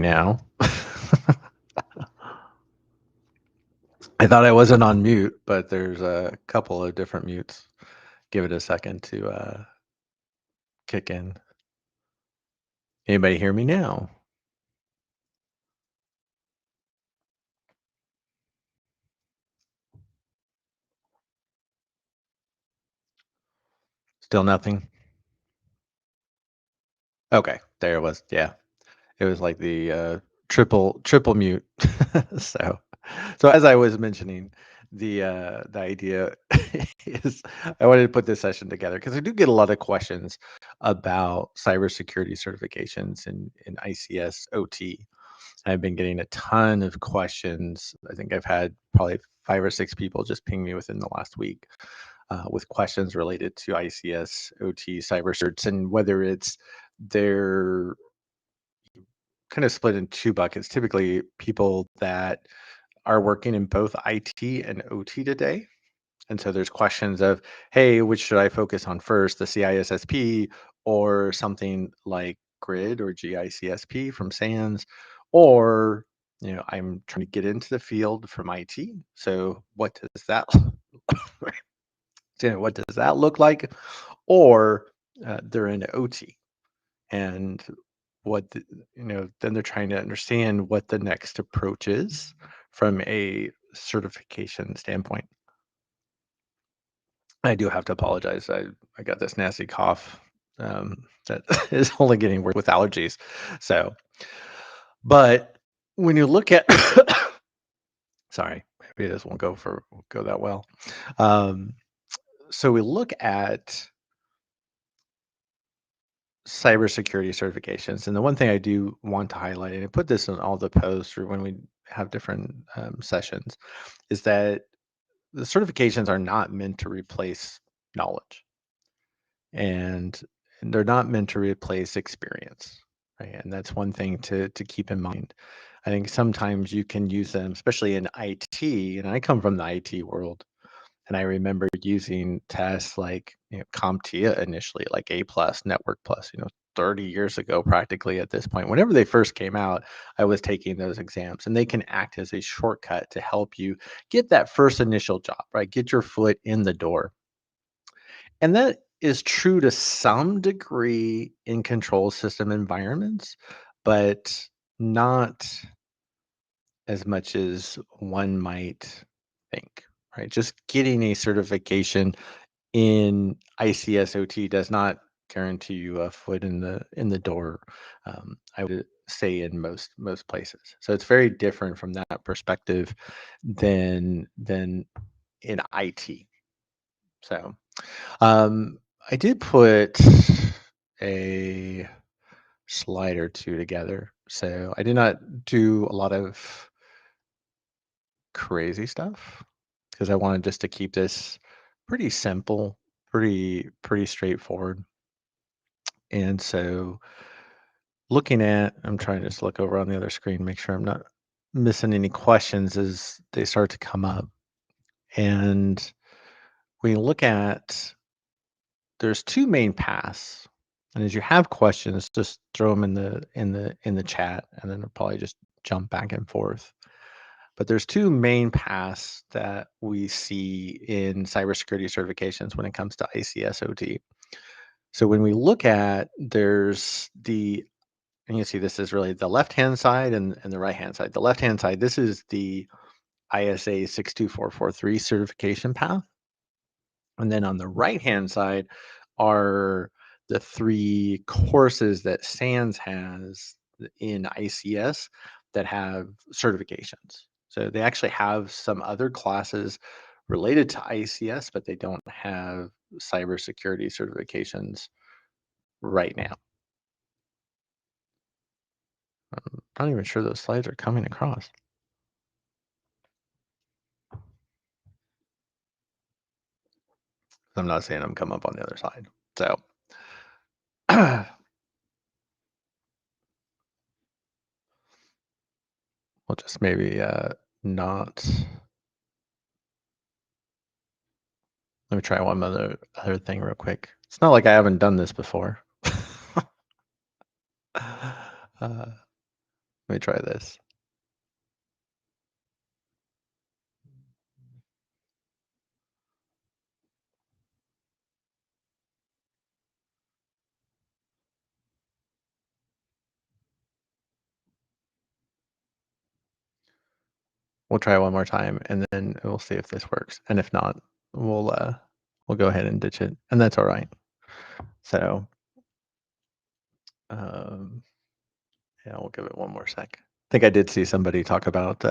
now. I thought I wasn't on mute, but there's a couple of different mutes. Give it a second to kick in. Anybody hear me now? Still nothing? Okay, there it was. Yeah. It was like the triple mute. so so as I was mentioning, the idea is I wanted to put this session together because I do get a lot of questions about cybersecurity certifications in ICS OT. I've been getting a ton of questions. I think I've had probably 5 or 6 people just ping me within the last week with questions related to ICS OT cyber certs, and whether it's their kind of split in 2 buckets. Typically, people that are working in both IT and OT today. And so there's questions of, hey, which should I focus on first, the CISSP or something like Grid or GICSP from SANS, or I'm trying to get into the field from IT. So what does that what does that look like? Or they're in OT and then they're trying to understand what the next approach is from a certification standpoint. I do have to apologize. I got this nasty cough that is only getting worse with allergies. So, but when you look at, sorry, maybe this won't go that well. Um, so we look at cybersecurity certifications. And the one thing I do want to highlight, and I put this in all the posts or when we have different sessions, is that the certifications are not meant to replace knowledge, and they're not meant to replace experience. Right? And that's one thing to keep in mind. I think sometimes you can use them, especially in IT, and I come from the IT world. And I remember using tests like CompTIA initially, like A plus, Network plus, 30 years ago, practically at this point. Whenever they first came out, I was taking those exams, and they can act as a shortcut to help you get that first initial job, right? Get your foot in the door. And that is true to some degree in control system environments, but not as much as one might think, right? Just getting a certification in ICSOT does not guarantee you a foot in the door. I would say in most places. So it's very different from that perspective than in IT. So I did put a slide or two together. So I did not do a lot of crazy stuff because I wanted just to keep this pretty simple, pretty straightforward. And so I'm trying to just look over on the other screen, make sure I'm not missing any questions as they start to come up. And when you look at, there's 2 main paths. And as you have questions, just throw them in the chat, and then I'll probably just jump back and forth. But there's 2 main paths that we see in cybersecurity certifications when it comes to ICS/OT. So when we look at, and you see this is really the left-hand side and the right-hand side. The left-hand side, this is the ISA 62443 certification path. And then on the right-hand side are the 3 courses that SANS has in ICS that have certifications. So they actually have some other classes related to ICS, but they don't have cybersecurity certifications right now. I'm not even sure those slides are coming across. I'm not saying I'm come up on the other side. So we'll just maybe not. Let me try one other thing real quick. It's not like I haven't done this before. uh, Let me try this. We'll try one more time, and then we'll see if this works. And if not, we'll go ahead and ditch it, and that's all right. So, um, yeah, we'll give it one more sec. I think I did see somebody talk about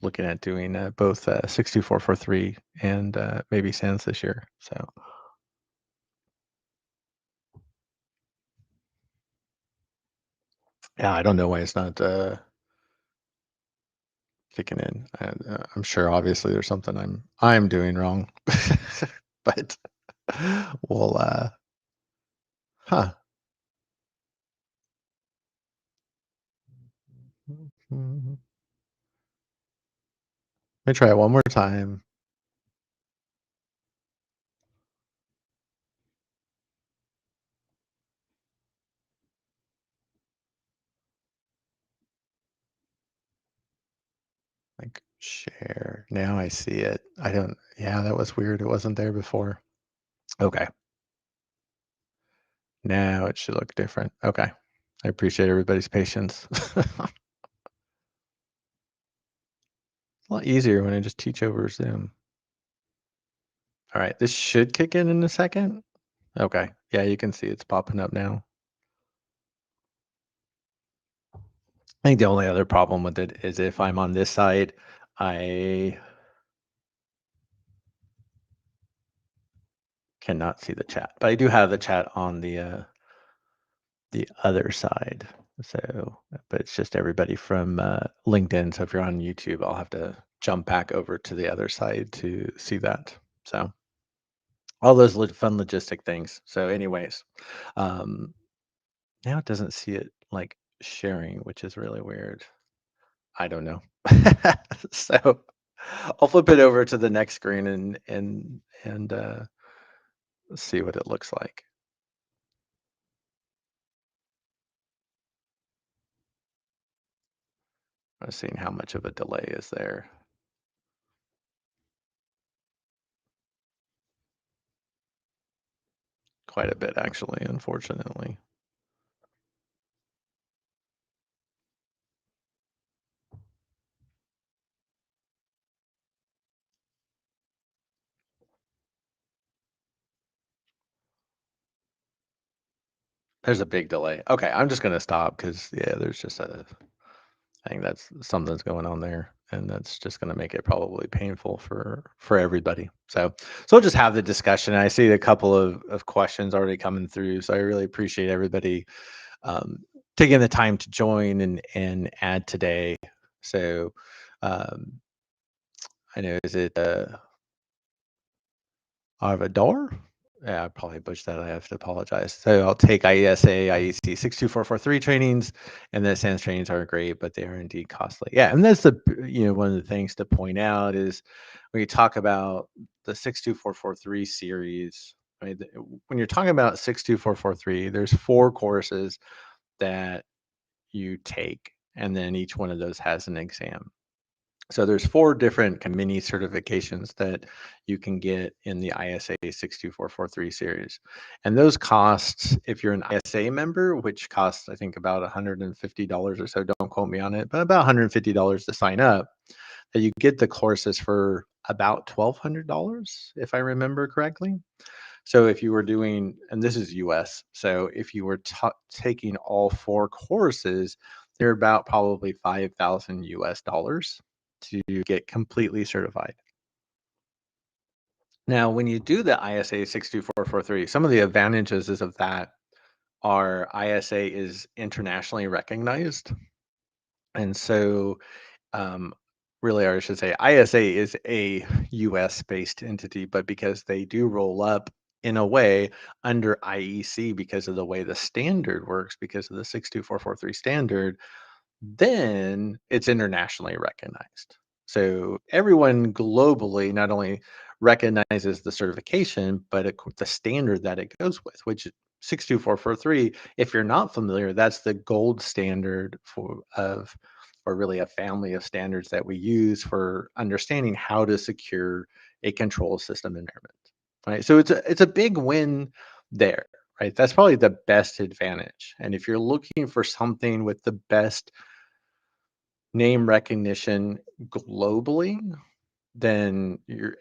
looking at doing both 62443 and maybe Sans this year. So, yeah, I don't know why it's not kicking in. I'm sure, obviously, there's something I'm doing wrong, but we'll huh. Let me try it one more time. Like share. Now I see it. I don't, yeah, that was weird. It wasn't there before. Okay. Now it should look different. Okay. I appreciate everybody's patience. A lot easier when I just teach over Zoom. All right. This should kick in a second. Okay. Yeah, you can see it's popping up now. I think the only other problem with it is if I'm on this side, I cannot see the chat, but I do have the chat on the other side. So, but it's just everybody from LinkedIn. So if you're on YouTube, I'll have to jump back over to the other side to see that. So all those fun logistic things. So, anyways, um, now it doesn't see it like sharing, which is really weird. I don't know. So I'll flip it over to the next screen and see what it looks like. I'm seeing how much of a delay is there. Quite a bit, actually, unfortunately. There's a big delay. Okay, I'm just gonna stop because yeah, there's just I think that's something's going on there, and that's just gonna make it probably painful for everybody. So we'll just have the discussion. I see a couple of questions already coming through, so I really appreciate everybody um, taking the time to join and add today. So um, I know is it Arvador? Yeah, I probably butchered that. I have to apologize. So I'll take IESA, IEC 62443 trainings, and the SANS trainings are great, but they are indeed costly. Yeah, and that's one of the things to point out is when you talk about the 62443 series, right? When you're talking about 62443, there's 4 courses that you take, and then each one of those has an exam. So there's 4 different mini certifications that you can get in the ISA 62443 series. And those costs, if you're an ISA member, which costs, I think, about $150 or so, don't quote me on it, but about $150 to sign up, that you get the courses for about $1,200, if I remember correctly. So if you were doing, and this is US, so if you were taking all 4 courses, they're about probably 5,000 US dollars to get completely certified. Now, when you do the ISA 62443, some of the advantages is of that are ISA is internationally recognized. And so um, really, or I should say, ISA is a US based entity, but because they do roll up in a way under IEC because of the way the standard works, because of the 62443 standard, then it's internationally recognized. So everyone globally not only recognizes the certification, but the standard that it goes with, which 62443, if you're not familiar, that's the gold standard or really a family of standards that we use for understanding how to secure a control system environment. Right. So it's a big win there. Right. That's probably the best advantage. And if you're looking for something with the best name recognition globally, then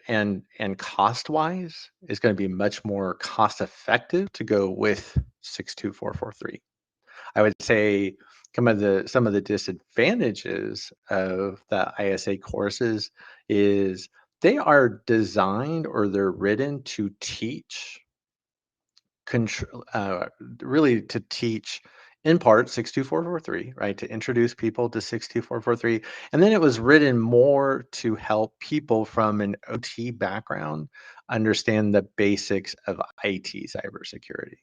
and cost wise is going to be much more cost effective to go with 62443. I would say some of the disadvantages of the ISA courses is they are designed or they're written to teach control really to teach in part 62443, right, to introduce people to 62443, and then it was written more to help people from an OT background understand the basics of IT cybersecurity.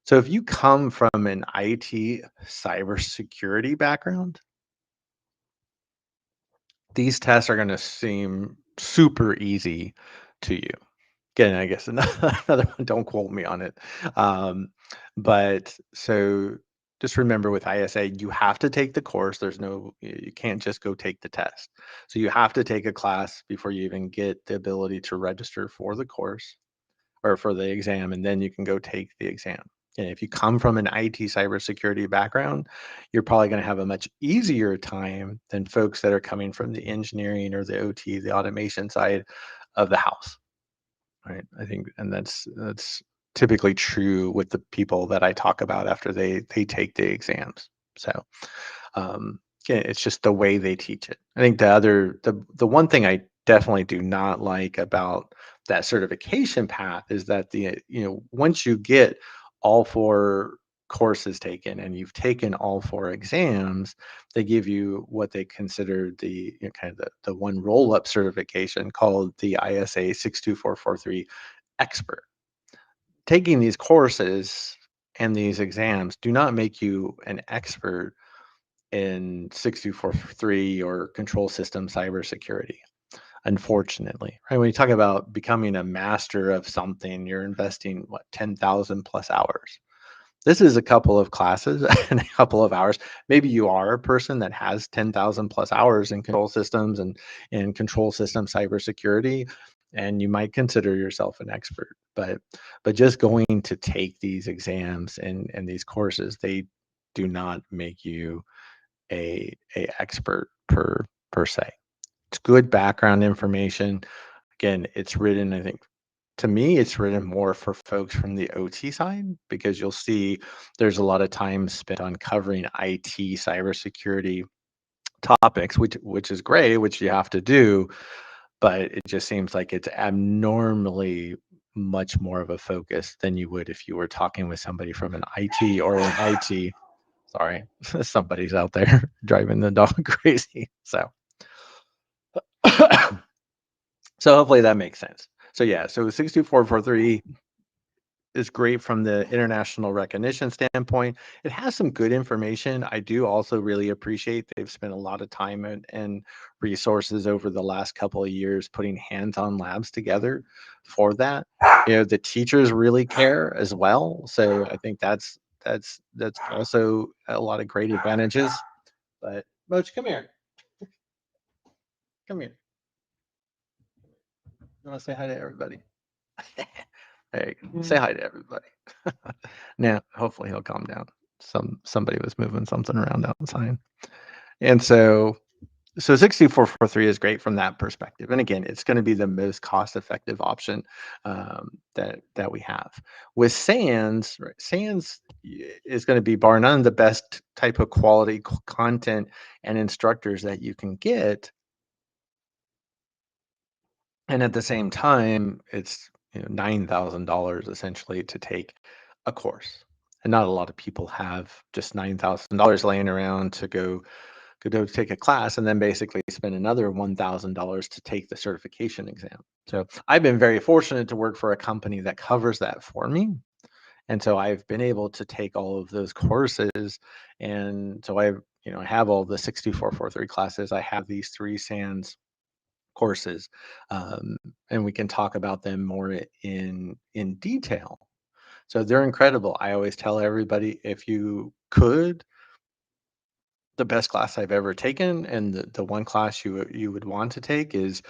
So if you come from an IT cybersecurity background, these tests are going to seem super easy to you. Again, I guess another one, don't quote me on it. Um, but so just remember with ISA, you have to take the course. You can't just go take the test. So you have to take a class before you even get the ability to register for the course or for the exam, and then you can go take the exam. And if you come from an IT cybersecurity background, you're probably going to have a much easier time than folks that are coming from the engineering or the OT, the automation side of the house. Right. I think, and that's typically true with the people that I talk about after they take the exams. So yeah, it's just the way they teach it. I think the one thing I definitely do not like about that certification path is that once you get all four courses taken and you've taken all four exams, they give you what they consider kind of the one roll up certification called the ISA 62443 expert. Taking these courses and these exams do not make you an expert in 62443 or control system cybersecurity, unfortunately. Right? When you talk about becoming a master of something, you're investing what 10,000 plus hours. This is a couple of classes and a couple of hours. Maybe you are a person that has 10,000 plus hours in control systems and in control system cybersecurity, and you might consider yourself an expert. But just going to take these exams and these courses, they do not make you a expert per se. It's good background information. Again, it's written, I think, to me, it's written more for folks from the OT side because you'll see there's a lot of time spent on covering IT cybersecurity topics, which is great, which you have to do, but it just seems like it's abnormally much more of a focus than you would if you were talking with somebody from an IT or an IT. Sorry, somebody's out there driving the dog crazy. So hopefully that makes sense. So yeah, so 62443 is great from the international recognition standpoint. It has some good information. I do also really appreciate they've spent a lot of time and resources over the last couple of years putting hands-on labs together for that. The teachers really care as well. So I think that's also a lot of great advantages. But Moch, come here. Come here. You want to say hi to everybody? Hey, say hi to everybody. Now, hopefully he'll calm down. Somebody was moving something around outside. And so 6443 is great from that perspective. And again, it's going to be the most cost-effective option that we have. With SANS, right, SANS is going to be bar none the best type of quality content and instructors that you can get. And at the same time, it's $9,000 essentially to take a course. And not a lot of people have just $9,000 laying around to go take a class and then basically spend another $1,000 to take the certification exam. So I've been very fortunate to work for a company that covers that for me. And so I've been able to take all of those courses. And so I have all the 6443 classes. I have these three SANS courses, um, and we can talk about them more in detail. So they're incredible. I always tell everybody, if you could, the best class I've ever taken, and the one class you would want to take is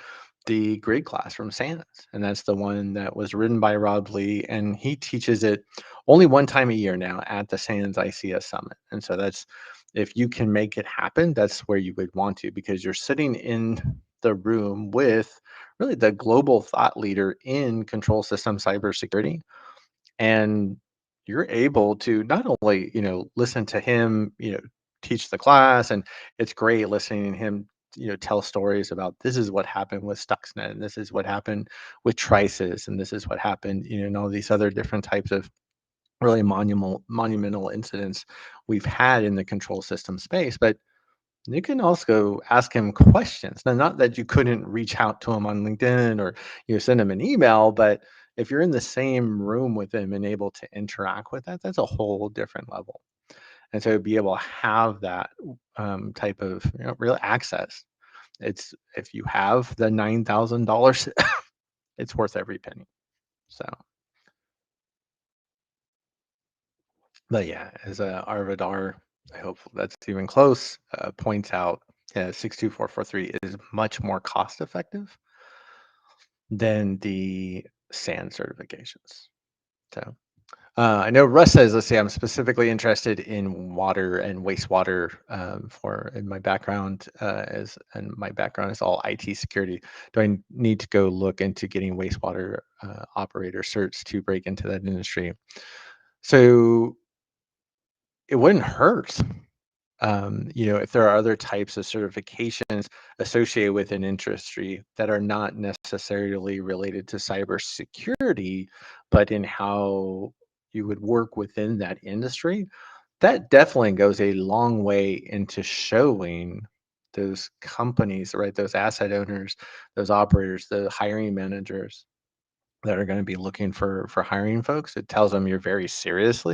the grid class from SANS, and that's the one that was written by Rob Lee, and he teaches it only one time a year now at the SANS ICS Summit. And so that's, if you can make it happen, that's where you would want to, because you're sitting in the room with really the global thought leader in control system cybersecurity, and you're able to not only listen to him teach the class, and it's great listening to him tell stories about this is what happened with Stuxnet, and this is what happened with Trisis, and this is what happened and all these other different types of really monumental incidents we've had in the control system space. But you can also ask him questions. Now, not that you couldn't reach out to him on LinkedIn or send him an email, but if you're in the same room with him and able to interact with that, that's a whole different level. And so to be able to have that type of real access, it's, if you have the $9,000, it's worth every penny. So, but yeah, as Arvidar, I hope that's even close, points out, 62443 is much more cost effective than the SAN certifications. So I know Russ says, let's see, I'm specifically interested in water and wastewater for in my background and my background is all IT security. Do I need to go look into getting wastewater operator certs to break into that industry? So it wouldn't hurt. If there are other types of certifications associated with an industry that are not necessarily related to cybersecurity, but in how you would work within that industry, that definitely goes a long way into showing those companies, right? Those asset owners, those operators, the hiring managers that are going to be looking for hiring folks. It tells them you're very serious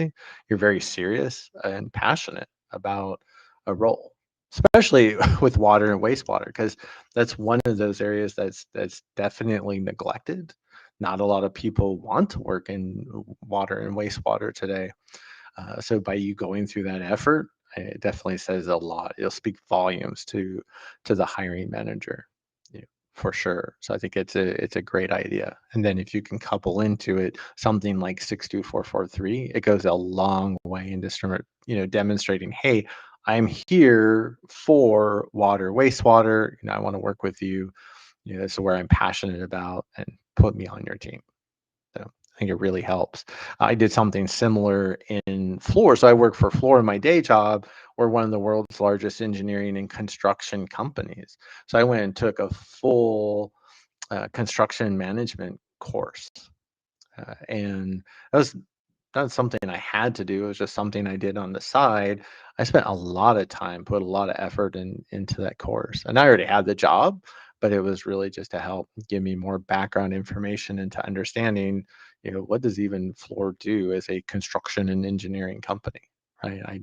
and passionate about a role, especially with water and wastewater, because that's one of those areas that's definitely neglected. Not a lot of people want to work in water and wastewater today. So by you going through that effort, it definitely says a lot. It'll speak volumes to the hiring manager, for sure. So I think it's a great idea. And then if you can couple into it something like 62443, it goes a long way in demonstrating, hey, I'm here for water, wastewater. I want to work with you. This is where I'm passionate about, and put me on your team. So I think it really helps. I did something similar in Fluor. So I work for Fluor in my day job. We're one of the world's largest engineering and construction companies. So I went and took a full construction management course. And that was not something I had to do. It was just something I did on the side. I spent a lot of time, put a lot of effort into that course. And I already had the job, but it was really just to help give me more background information into understanding, what does even Fluor do as a construction and engineering company, right?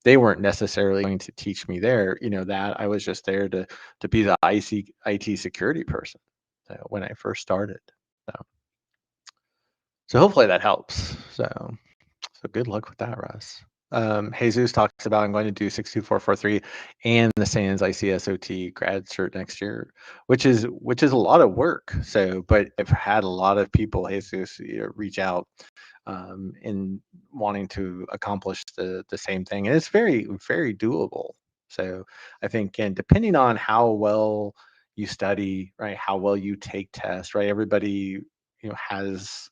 They weren't necessarily going to teach me there, that I was just there to be the IT security person when I first started. So, so hopefully that helps. So good luck with that, Russ. Jesus talks about, I'm going to do 62443 and the SANS ICSOT grad cert next year, which is a lot of work. So, but I've had a lot of people, Jesus, reach out in wanting to accomplish the same thing, and it's very very doable. So I think, and depending on how well you study, right, how well you take tests, right, everybody has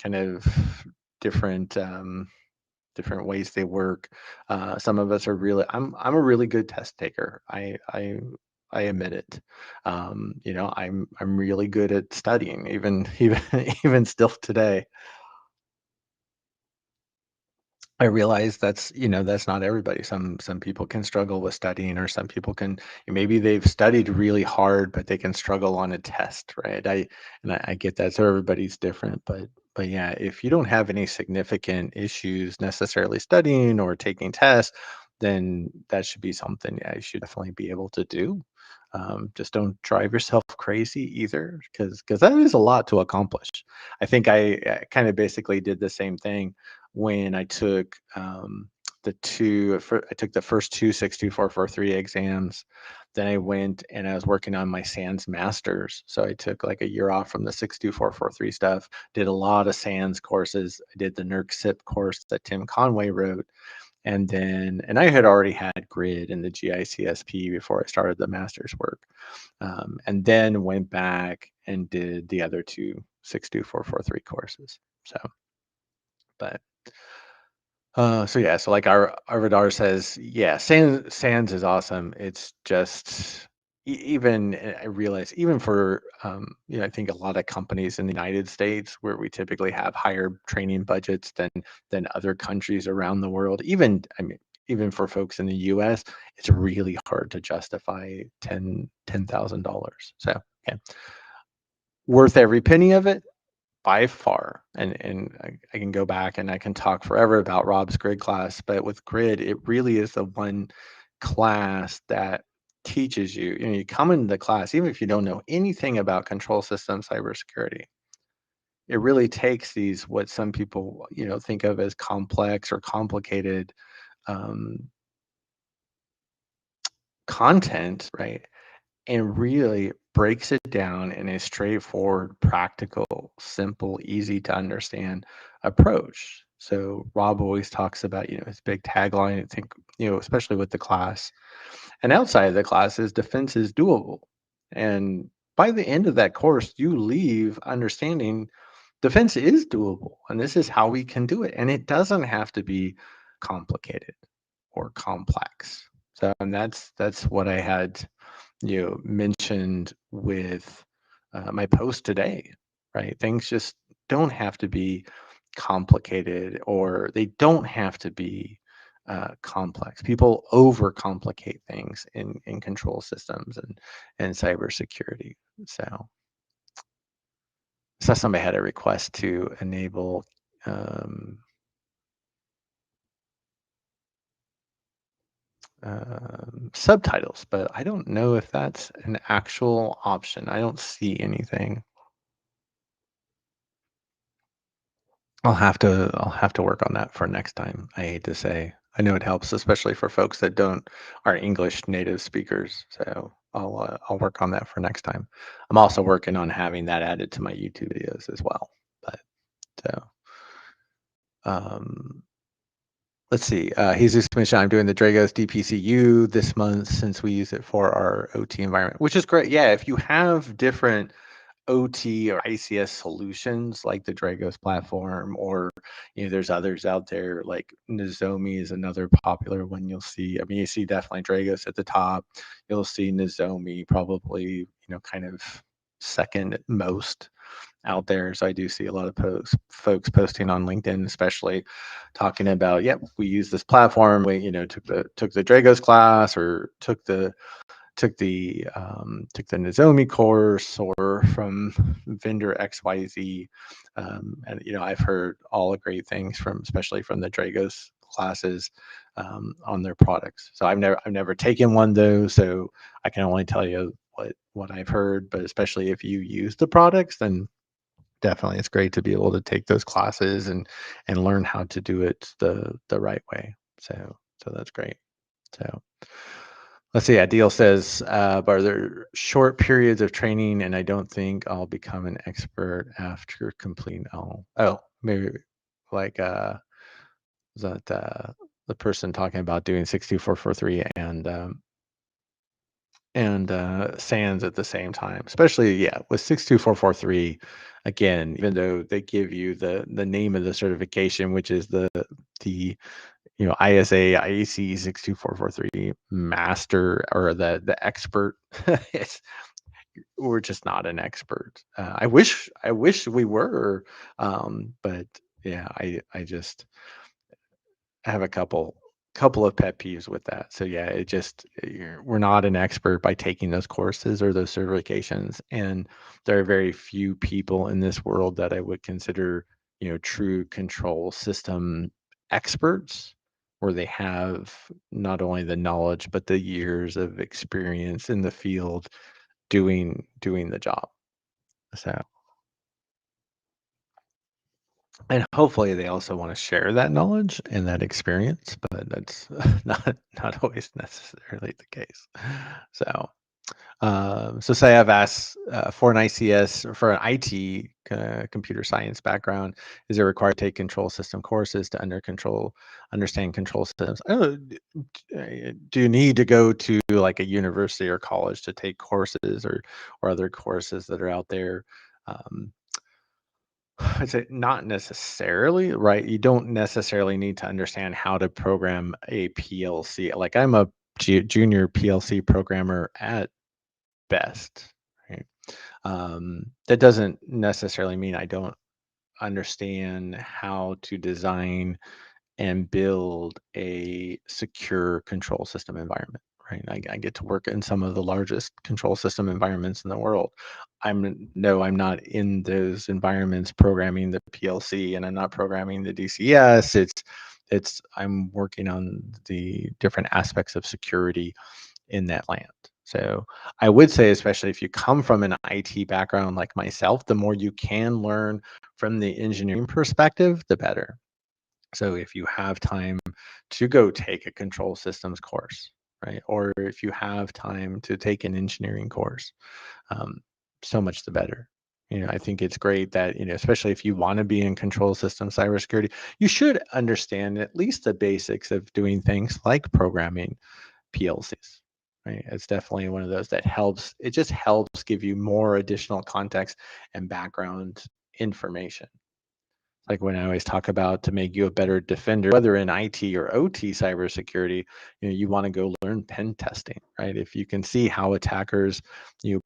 kind of different different ways they work. Some of us are really, I'm a really good test taker. I admit it. I'm really good at studying, even even still today. I realize that's not everybody. Some people can struggle with studying, or some people can, maybe they've studied really hard, but they can struggle on a test, right? I get that. So everybody's different, but yeah, if you don't have any significant issues necessarily studying or taking tests, then that should be something, yeah, you should definitely be able to do. Just don't drive yourself crazy. crazy either, because that is a lot to accomplish. I think I kind of basically did the same thing when I took I took the first two 62443 exams. Then I went and I was working on my SANS masters. So I took like a year off from the 62443 stuff, did a lot of SANS courses. I did the NERC SIP course that Tim Conway wrote. And I had already had grid in the GICSP before I started the master's work. And then went back and did the other two 62443 courses. So, but so yeah, so like our radar says, yeah, Sans is awesome. It's just even I realize even for I think a lot of companies in the United States where we typically have higher training budgets than other countries around the world. Even I mean, even for folks in the U.S., it's really hard to justify $10,000. So yeah, worth every penny of it by far. And I can go back and I can talk forever about Rob's grid class, but with grid, it really is the one class that teaches you. You come into the class, even if you don't know anything about control system cybersecurity, it really takes these what some people think of as complex or complicated um, content, right? And really breaks it down in a straightforward, practical, simple, easy to understand approach. So Rob always talks about, his big tagline, I think, especially with the class and outside of the class is defense is doable. And by the end of that course, you leave understanding defense is doable. And this is how we can do it. And it doesn't have to be complicated or complex. So and that's what I had mentioned with my post today, right? Things just don't have to be complicated or they don't have to be complex. People overcomplicate things in control systems and cybersecurity. So, so somebody had a request to enable um, subtitles, but I don't know if that's an actual option. I don't see anything. I'll have to work on that for next time. I hate to say. I know it helps, especially for folks that aren't English native speakers. So I'll work on that for next time. I'm also working on having that added to my YouTube videos as well. But so um, let's see. He's just mentioned I'm doing the Dragos DPCU this month since we use it for our OT environment, which is great. Yeah, if you have different OT or ICS solutions like the Dragos platform, or there's others out there like Nozomi is another popular one you'll see. I mean, you see definitely Dragos at the top. You'll see Nozomi probably, kind of second most out there. So I do see a lot of folks posting on LinkedIn, especially talking about, yep, we use this platform. We, took the Dragos class or took the Nozomi course or from vendor XYZ. And I've heard all the great things from especially from the Dragos classes on their products. So I've never taken one though, so I can only tell you what I've heard. But especially if you use the products, then definitely it's great to be able to take those classes and learn how to do it the right way. So that's great. So let's see. Adil says, "Are there short periods of training? And I don't think I'll become an expert after completing all." Oh, maybe like is that the person talking about doing 62443 and SANS at the same time, especially with 62443. Again, even though they give you the name of the certification, which is the ISA IEC 62443 master or the expert, it's we're just not an expert. I wish we were, but yeah, I just have a couple of pet peeves with that. So yeah, we're not an expert by taking those courses or those certifications, and there are very few people in this world that I would consider, true control system experts, where they have not only the knowledge but the years of experience in the field doing the job. So, and hopefully they also want to share that knowledge and that experience, but that's not always necessarily the case. So, so say I've asked for an ICS or for an IT computer science background, is it required to take control system courses to understand control systems? I don't know, do you need to go to like a university or college to take courses or other courses that are out there? Um, I'd say not necessarily, right? You don't necessarily need to understand how to program a PLC. Like I'm a junior PLC programmer at best, right? That doesn't necessarily mean I don't understand how to design and build a secure control system environment, right? I get to work in some of the largest control system environments in the world. I'm not in those environments programming the PLC, and I'm not programming the DCS. It's I'm working on the different aspects of security in that land. So I would say, especially if you come from an IT background like myself, the more you can learn from the engineering perspective, the better. So if you have time to go take a control systems course, right? Or if you have time to take an engineering course, um, so much the better. I think it's great that, especially if you want to be in control system cybersecurity, you should understand at least the basics of doing things like programming PLCs. Right? It's definitely one of those that helps. It just helps give you more additional context and background information. Like when I always talk about to make you a better defender, whether in IT or OT cybersecurity, you want to go learn pen testing, right? If you can see how attackers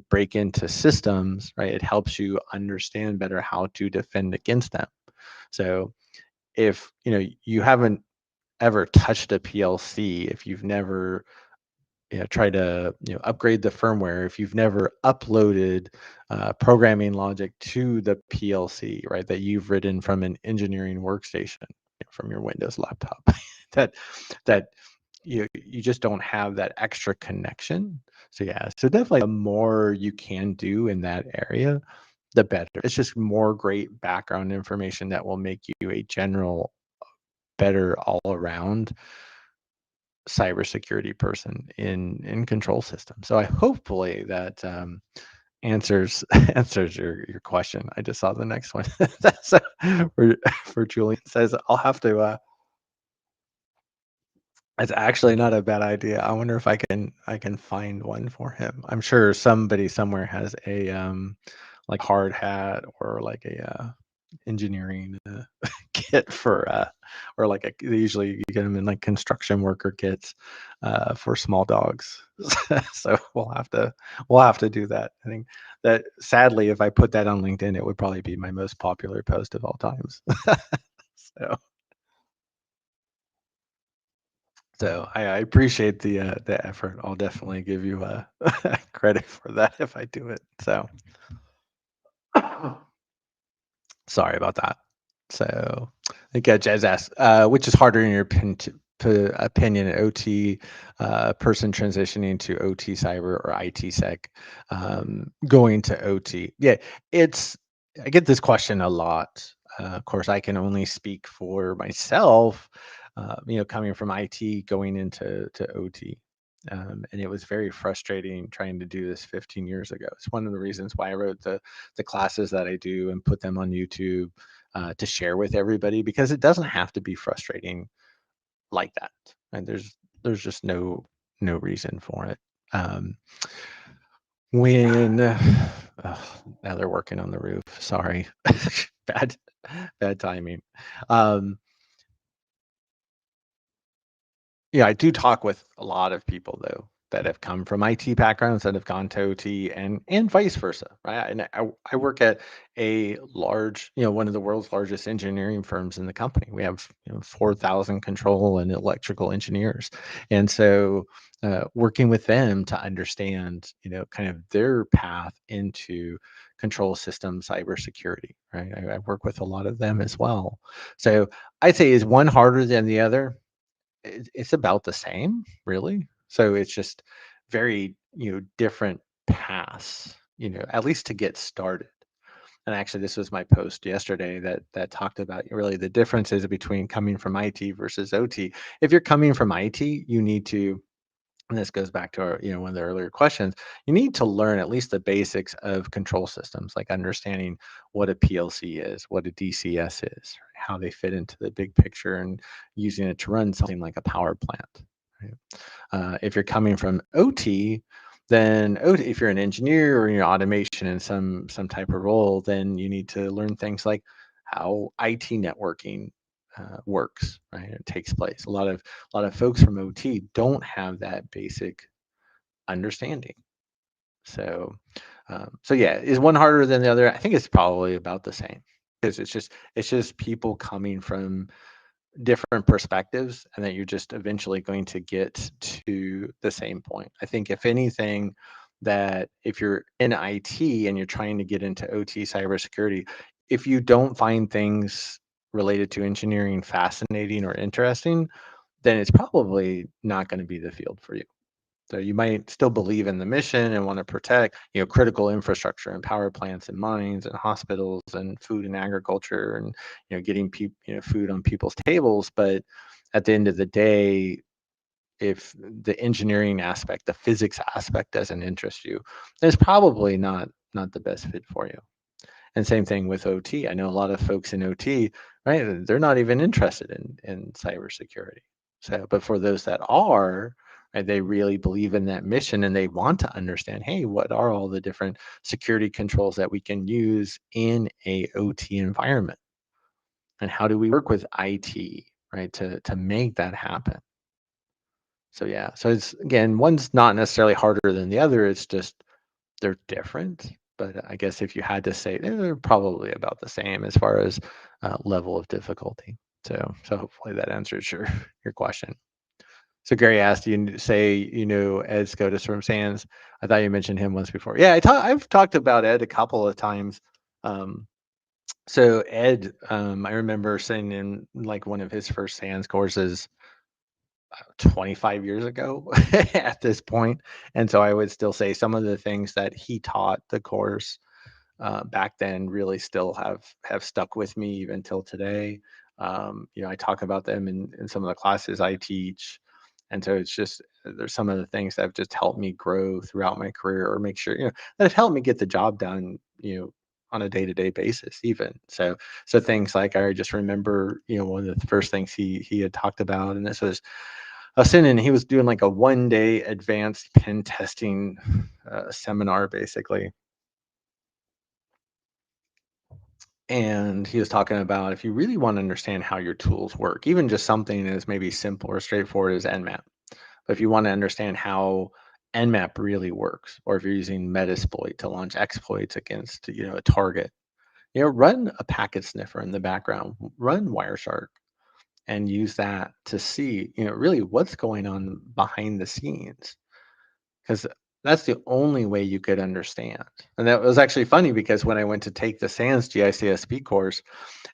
break into systems, right, it helps you understand better how to defend against them. So if you haven't ever touched a PLC, if you've never try to upgrade the firmware if you've never uploaded programming logic to the PLC, right? That you've written from an engineering workstation, from your Windows laptop, that that you just don't have that extra connection. So yeah, so definitely the more you can do in that area, the better. It's just more great background information that will make you a general better all around cybersecurity person in control systems. So I hopefully that answers answers your question. I just saw the next one. That's for Julian says I'll have to. It's actually not a bad idea. I wonder if I can find one for him. I'm sure somebody somewhere has a like hard hat or like a engineering kit for or like they usually you get them in like construction worker kits for small dogs. So we'll have to do that. I think that sadly if I put that on LinkedIn it would probably be my most popular post of all times. so so I appreciate the effort. I'll definitely give you credit for that if I do it. So sorry about that. So I think Jez asked, which is harder in your opinion, OT person transitioning to OT cyber or IT sec going to OT? Yeah, it's I get this question a lot. Of course, I can only speak for myself. Coming from IT going into OT. And it was very frustrating trying to do this 15 years ago. It's one of the reasons why I wrote the classes that I do and put them on YouTube to share with everybody because it doesn't have to be frustrating like that. And there's just no reason for it. Um, when now they're working on the roof. Sorry, bad bad timing. Um, Yeah, I do talk with a lot of people though that have come from IT backgrounds that have gone to OT and vice versa, right? And I work at a large, one of the world's largest engineering firms in the company. We have 4,000 control and electrical engineers, and so working with them to understand, kind of their path into control system cybersecurity, right? I work with a lot of them as well. So I'd say is one harder than the other? It's about the same, really. So it's just very, different pass, at least to get started. And actually, this was my post yesterday that talked about really the differences between coming from IT versus OT. If you're coming from IT, you need to, and this goes back to our, one of the earlier questions, you need to learn at least the basics of control systems, like understanding what a PLC is, what a DCS is, how they fit into the big picture, and using it to run something like a power plant. Right? If you're coming from OT, then OT, if you're an engineer or you're automation in some type of role, then you need to learn things like how IT networking works, right? It takes place. A lot of folks from OT don't have that basic understanding. So, so yeah, is one harder than the other? I think it's probably about the same because it's just people coming from different perspectives, and that you're just eventually going to get to the same point. I think if anything, that if you're in IT and you're trying to get into OT cybersecurity, if you don't find things related to engineering fascinating or interesting, then it's probably not going to be the field for you. So you might still believe in the mission and want to protect, critical infrastructure and power plants and mines and hospitals and food and agriculture and getting people, food on people's tables. But at the end of the day, if the engineering aspect, the physics aspect doesn't interest you, then it's probably not the best fit for you. And same thing with OT. I know a lot of folks in OT, right? They're not even interested in cybersecurity. So, but for those that are, right, they really believe in that mission and they want to understand, hey, what are all the different security controls that we can use in a OT environment? And how do we work with IT, right, to make that happen? So yeah, so it's again, one's not necessarily harder than the other. It's just they're different, but I guess if you had to say, they're probably about the same as far as level of difficulty. So hopefully that answers your your question. So Gary asked, you say Ed Scotus from Sands. I thought you mentioned him once before. Yeah, I've talked about Ed a couple of times. Um, so Ed, I remember sitting in like one of his first Sands courses 25 years ago at this point, and so I would still say some of the things that he taught the course back then really still have stuck with me even till today. I talk about them in some of the classes I teach, and so it's just there's some of the things that have just helped me grow throughout my career, or make sure that have helped me get the job done. On a day-to-day basis, even so things like I just remember, one of the first things he had talked about, and this was I was sitting and he was doing like a 1-day advanced pen testing seminar, basically. And he was talking about if you really want to understand how your tools work, even just something as maybe simple or straightforward as Nmap, but if you want to understand how Nmap really works, or if you're using Metasploit to launch exploits against a target, run a packet sniffer in the background, run Wireshark, and use that to see really what's going on behind the scenes, because that's the only way you could understand. And that was actually funny because when I went to take the SANS GICSP course,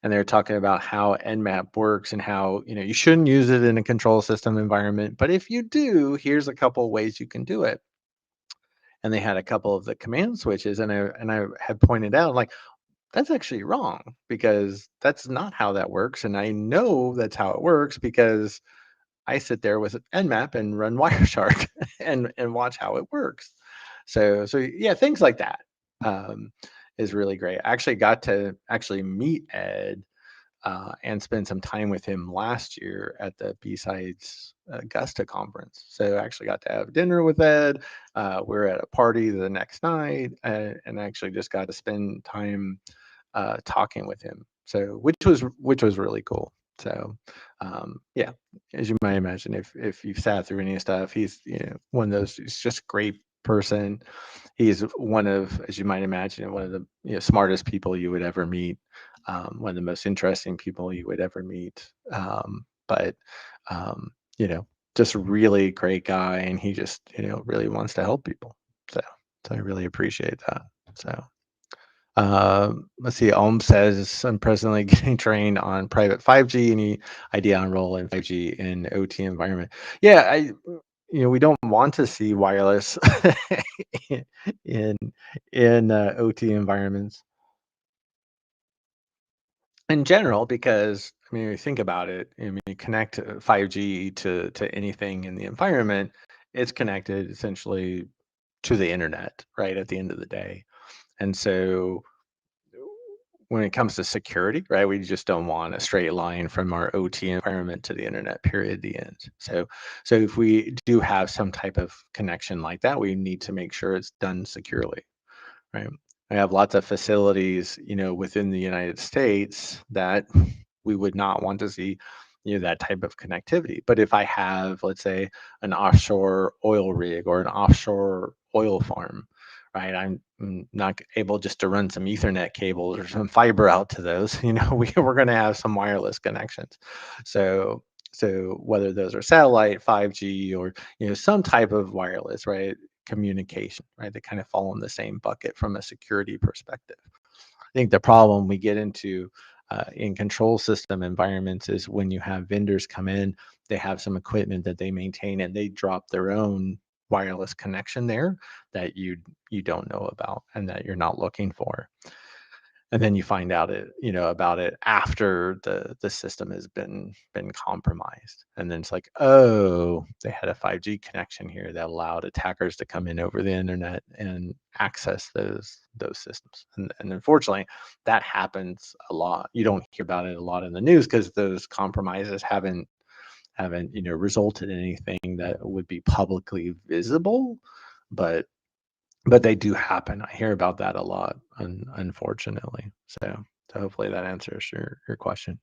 and they were talking about how Nmap works and how you shouldn't use it in a control system environment, but if you do, here's a couple of ways you can do it. And they had a couple of the command switches, and I had pointed out, like, that's actually wrong, because that's not how that works, and I know that's how it works because I sit there with Nmap and run Wireshark and watch how it works. So yeah, things like that um, is really great. I actually got to actually meet Ed and spend some time with him last year at the B-Sides Augusta conference. So I actually got to have dinner with Ed. We are at a party the next night, and I actually just got to spend time talking with him. So which was really cool. So yeah, as you might imagine, if you've sat through any stuff, he's one of those. He's just a great person. He's one of, as you might imagine, one of the smartest people you would ever meet. One of the most interesting people you would ever meet. But um, you know, just a really great guy, and he just really wants to help people. So so I really appreciate that. So. Let's see. Ohm says I'm presently getting trained on private 5G. Any idea on role in 5G in OT environment? Yeah, we don't want to see wireless in in, OT environments in general, because I mean, when you think about it, I mean, you connect 5G to anything in the environment, it's connected essentially to the internet, right? At the end of the day, and so when it comes to security, right, we just don't want a straight line from our OT environment to the internet, period, the end. So if we do have some type of connection like that, we need to make sure it's done securely, right? I have lots of facilities, within the United States that we would not want to see, that type of connectivity. But if I have, let's say, an offshore oil rig or an offshore oil farm, right? I'm not able just to run some Ethernet cables or some fiber out to those. We're going to have some wireless connections. So so whether those are satellite, 5G, or some type of wireless, right? Communication, right? They kind of fall in the same bucket from a security perspective. I think the problem we get into in control system environments is when you have vendors come in, they have some equipment that they maintain and they drop their own wireless connection there that you don't know about and that you're not looking for, and then you find out about it after the system has been compromised, and then it's like, oh, they had a 5G connection here that allowed attackers to come in over the internet and access those systems, and unfortunately that happens a lot. You don't hear about it a lot in the news because those compromises haven't resulted in anything that would be publicly visible, but they do happen. I hear about that a lot, unfortunately. So hopefully that answers your question.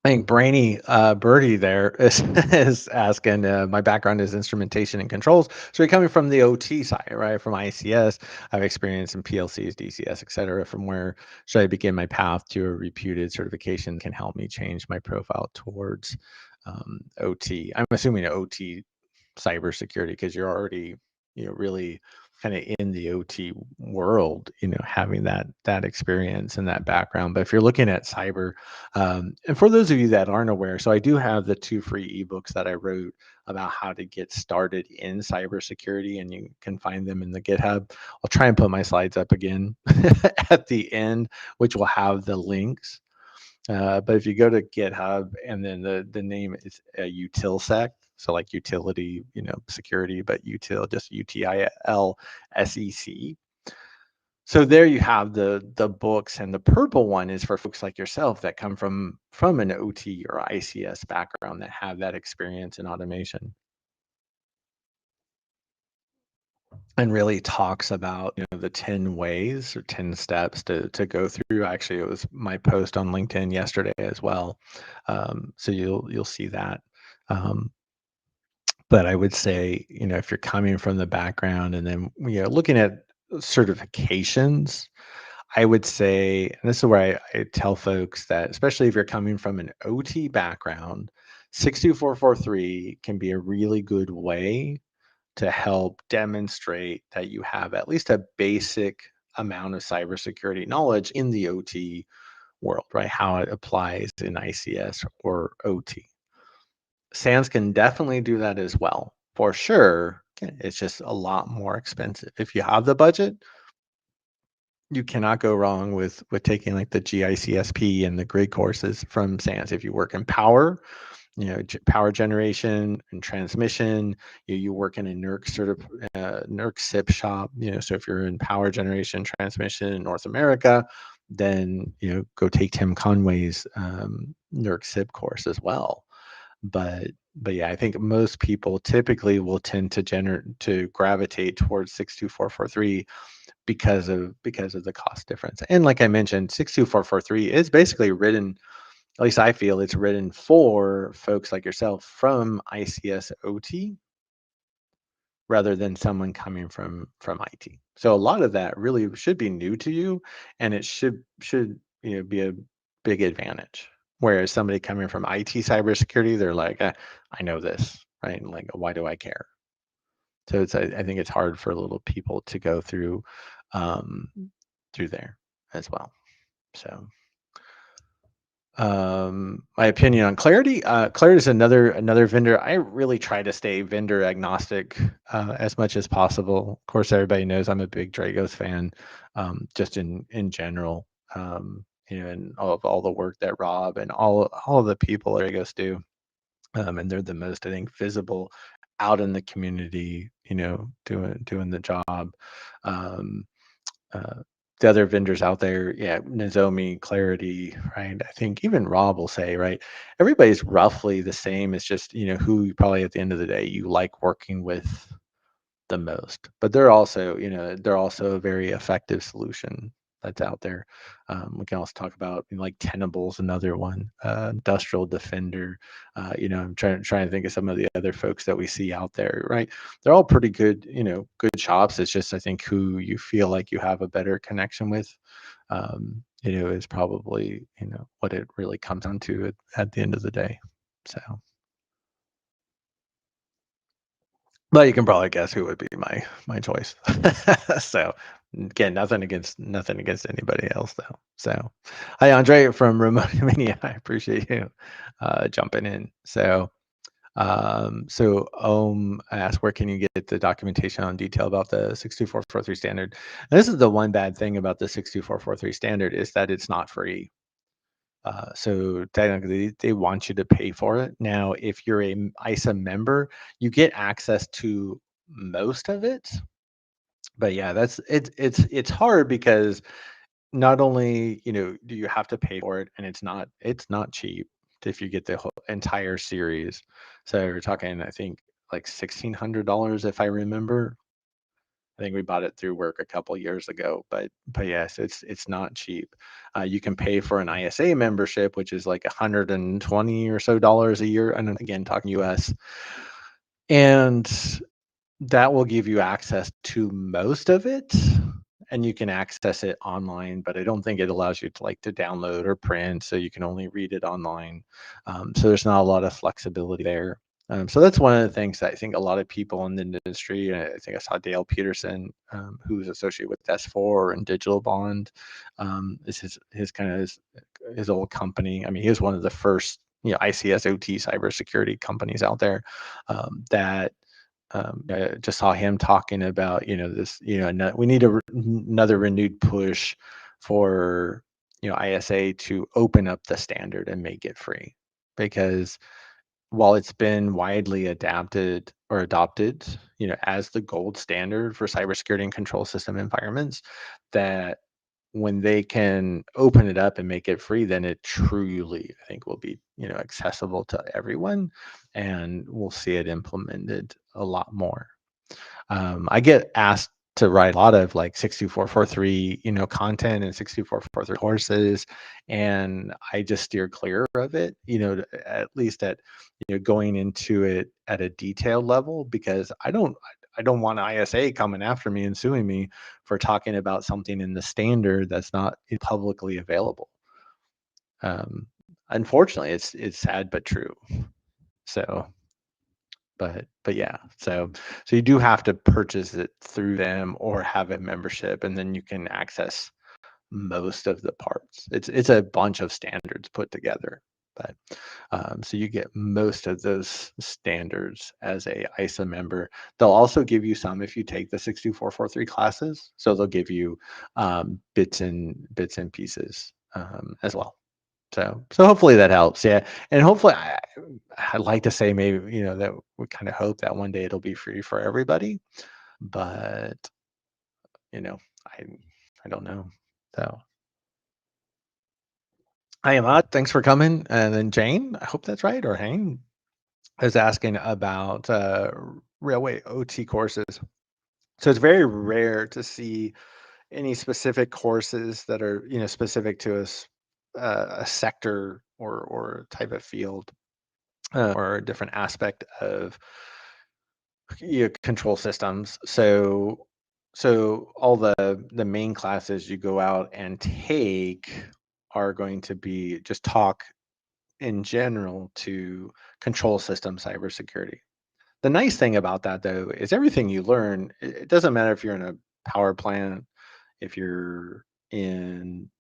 I think Brainy Birdie there is, is asking. My background is instrumentation and controls. So you're coming from the OT side, right? From ICS, I've experienced in PLCs, DCS, et cetera. From where should I begin my path to a reputed certification can help me change my profile towards OT? I'm assuming OT cybersecurity because you're already really kind of in the OT world, having that experience and that background. But if you're looking at cyber, and for those of you that aren't aware, so I do have the 2 free ebooks that I wrote about how to get started in cybersecurity, and you can find them in the GitHub. I'll try and put my slides up again at the end, which will have the links. But if you go to GitHub and then the name is utilsec, so like utility, security, but just UTILSEC. So there you have the books, and the purple one is for folks like yourself that come from an OT or ICS background that have that experience in automation, and really talks about the 10 ways or 10 steps to go through. Actually, it was my post on LinkedIn yesterday as well, so you'll see that. um, but I would say, if you're coming from the background and then looking at certifications, I would say, and this is where I tell folks that, especially if you're coming from an OT background, 62443 can be a really good way to help demonstrate that you have at least a basic amount of cybersecurity knowledge in the OT world, right? How it applies in ICS or OT. SANS can definitely do that as well, for sure. It's just a lot more expensive. If you have the budget, you cannot go wrong with taking like the GICSP and the grid courses from SANS. If you work in power, power generation and transmission, you work in a NERC SIP shop, so if you're in power generation transmission in North America, then go take Tim Conway's NERC SIP course as well. But yeah, I think most people typically will tend to gravitate towards 62443 because of the cost difference. And like I mentioned, 62443 is basically written, at least I feel it's written for folks like yourself from ICS OT rather than someone coming from IT. So a lot of that really should be new to you, and it should be a big advantage. Whereas somebody coming from IT cybersecurity, they're like, I know this, right? And like, why do I care? So I think it's hard for little people to go um, through there as well. So My opinion on Clarity. Clarity is another vendor. I really try to stay vendor agnostic as much as possible. Of course, everybody knows I'm a big Dragos fan, just in general. And all the work that Rob and all of the people at Dragos do, and they're the most, I think, visible out in the community. Doing the job. Um, uh, the other vendors out there, yeah, Nozomi, Clarity, right? I think even Rob will say, right, everybody's roughly the same. It's just, who you probably at the end of the day you like working with the most. But they're also a very effective solution that's out there. We can also talk about like Tenable's another one, Industrial Defender. I'm trying to think of some of the other folks that we see out there. Right, they're all pretty good. Good shops. It's just I think who you feel like you have a better connection with. Is probably what it really comes down to at the end of the day. So. But you can probably guess who would be my choice. So again, nothing against anybody else though. So, hi Andre from Remote Mania. I appreciate you jumping in. So asked, where can you get the documentation on detail about the 62443 standard? And this is the one bad thing about the 62443 standard is that it's not free. So technically, they want you to pay for it. Now, if you're a ISA member, you get access to most of it. But yeah, it's hard because not only do you have to pay for it, and it's not cheap if you get the whole entire series. So we're talking, I think, like $1,600 if I remember. I think we bought it through work a couple years ago, but yes, it's not cheap. You can pay for an ISA membership, which is like 120 or so dollars a year, and then again talking US, and that will give you access to most of it, and you can access it online, but I don't think it allows you to download or print, so you can only read it online. So there's not a lot of flexibility there. So that's one of the things that I think a lot of people in the industry, and I think I saw Dale Peterson, who's associated with S4 and Digital Bond, is his kind of his old company. I mean, he was one of the first ICS OT cybersecurity companies out there that I just saw him talking about, this, we need another renewed push for, ISA to open up the standard and make it free. Because while it's been widely adapted or adopted, as the gold standard for cybersecurity and control system environments, that when they can open it up and make it free, then it truly, I think, will be, accessible to everyone, and we'll see it implemented a lot more. I get asked to write a lot of like 62443, content and 62443 courses, and I just steer clear of it, at least at, going into it at a detailed level, because I don't want ISA coming after me and suing me for talking about something in the standard that's not publicly available. Um, Unfortunately, it's sad but true. So, but yeah, so you do have to purchase it through them or have a membership, and then you can access most of the parts. It's a bunch of standards put together, but so you get most of those standards as a ISA member. They'll also give you some if you take the 62443 classes. So they'll give you bits and pieces as well. So hopefully that helps. Yeah, and hopefully I'd like to say maybe that we kind of hope that one day it'll be free for everybody, but you know I I don't know. So I am thanks for coming. And then Jane, I hope that's right, or Hane is asking about railway OT courses. So it's very rare to see any specific courses that are specific to a sector or type of field or a different aspect of control systems. So all the main classes you go out and take are going to be just talk in general to control system cybersecurity. The nice thing about that though is everything you learn, it doesn't matter if you're in a power plant, if you're in